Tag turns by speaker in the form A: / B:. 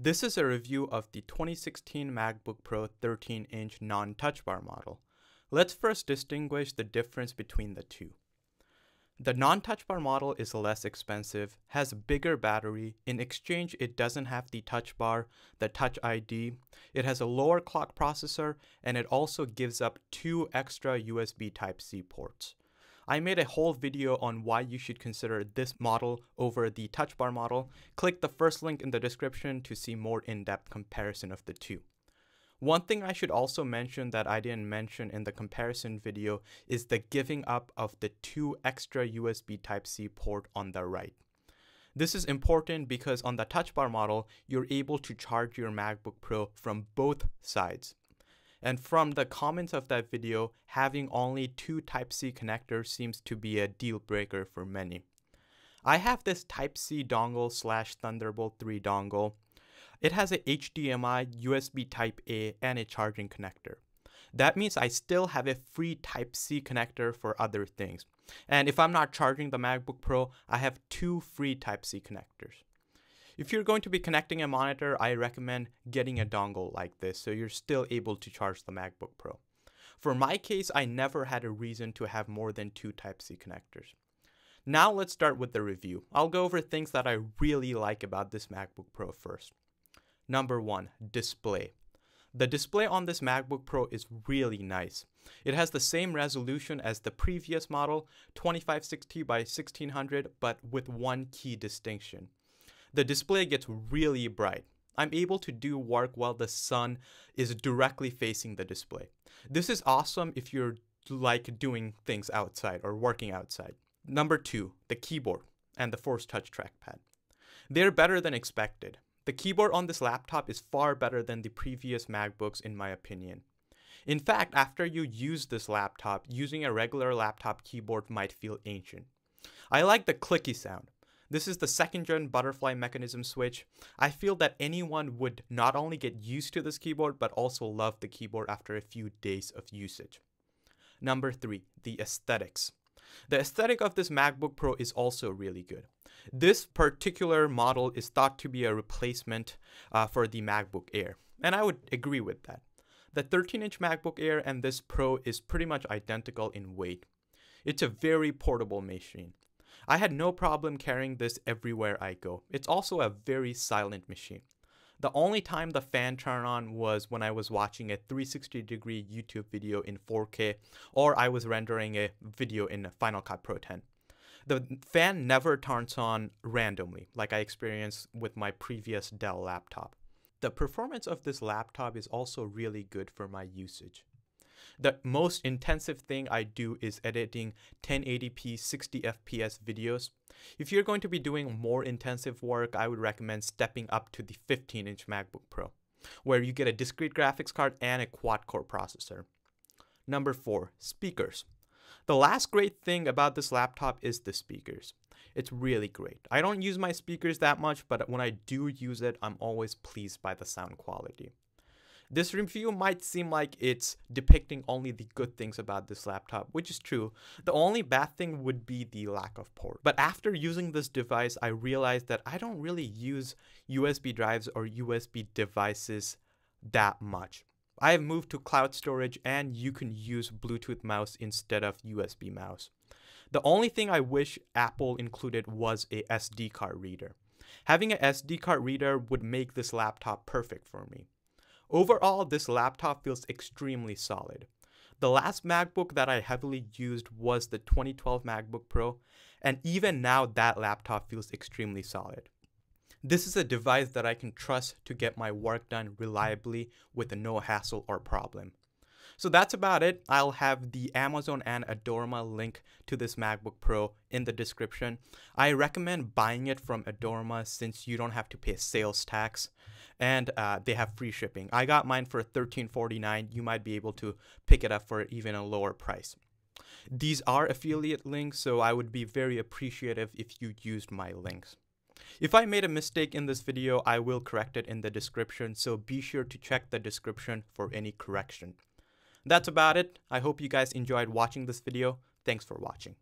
A: This is a review of the 2016 MacBook Pro 13-inch non-touch bar model. Let's first distinguish the difference between the two. The non-touch bar model is less expensive, has a bigger battery. In exchange, it doesn't have the touch bar, the Touch ID. It has a lower clock processor, and it also gives up 2 extra USB Type-C ports. I made a whole video on why you should consider this model over the touch bar model. Click the first link in the description to see more in-depth comparison of the two. One thing I should also mention that I didn't mention in the comparison video is the giving up of the 2 extra USB Type-C port on the right. This is important because on the touch bar model, you're able to charge your MacBook Pro from both sides. And from the comments of that video, having only 2 Type-C connectors seems to be a deal breaker for many. I have this Type-C dongle / Thunderbolt 3 dongle. It has a HDMI, USB Type-A, and a charging connector. That means I still have a free Type-C connector for other things. And if I'm not charging the MacBook Pro, I have 2 free Type-C connectors. If you're going to be connecting a monitor, I recommend getting a dongle like this so you're still able to charge the MacBook Pro. For my case, I never had a reason to have more than 2 Type-C connectors. Now let's start with the review. I'll go over things that I really like about this MacBook Pro first. Number 1, display. The display on this MacBook Pro is really nice. It has the same resolution as the previous model, 2560 by 1600, but with one key distinction. The display gets really bright. I'm able to do work while the sun is directly facing the display. This is awesome if you're like doing things outside or working outside. Number 2, the keyboard and the Force Touch trackpad. They're better than expected. The keyboard on this laptop is far better than the previous MacBooks in my opinion. In fact, after you use this laptop, using a regular laptop keyboard might feel ancient. I like the clicky sound. This is the 2nd-gen butterfly mechanism switch. I feel that anyone would not only get used to this keyboard, but also love the keyboard after a few days of usage. Number 3, the aesthetics. The aesthetic of this MacBook Pro is also really good. This particular model is thought to be a replacement for the MacBook Air, and I would agree with that. The 13-inch MacBook Air and this Pro is pretty much identical in weight. It's a very portable machine. I had no problem carrying this everywhere I go. It's also a very silent machine. The only time the fan turned on was when I was watching a 360-degree YouTube video in 4K, or I was rendering a video in Final Cut Pro 10. The fan never turns on randomly, like I experienced with my previous Dell laptop. The performance of this laptop is also really good for my usage. The most intensive thing I do is editing 1080p 60 FPS videos. If you're going to be doing more intensive work, I would recommend stepping up to the 15-inch MacBook Pro, where you get a discrete graphics card and a quad-core processor. Number 4, speakers. The last great thing about this laptop is the speakers. It's really great. I don't use my speakers that much, but when I do use it, I'm always pleased by the sound quality. This review might seem like it's depicting only the good things about this laptop, which is true. The only bad thing would be the lack of port. But after using this device, I realized that I don't really use USB drives or USB devices that much. I have moved to cloud storage and you can use Bluetooth mouse instead of USB mouse. The only thing I wish Apple included was a SD card reader. Having an SD card reader would make this laptop perfect for me. Overall, this laptop feels extremely solid. The last MacBook that I heavily used was the 2012 MacBook Pro, and even now that laptop feels extremely solid. This is a device that I can trust to get my work done reliably with no hassle or problem. So that's about it. I'll have the Amazon and Adorama link to this MacBook Pro in the description. I recommend buying it from Adorama since you don't have to pay sales tax and they have free shipping. I got mine for $13.49. You might be able to pick it up for even a lower price. These are affiliate links, so I would be very appreciative if you used my links. If I made a mistake in this video, I will correct it in the description, so be sure to check the description for any correction. That's about it. I hope you guys enjoyed watching this video. Thanks for watching.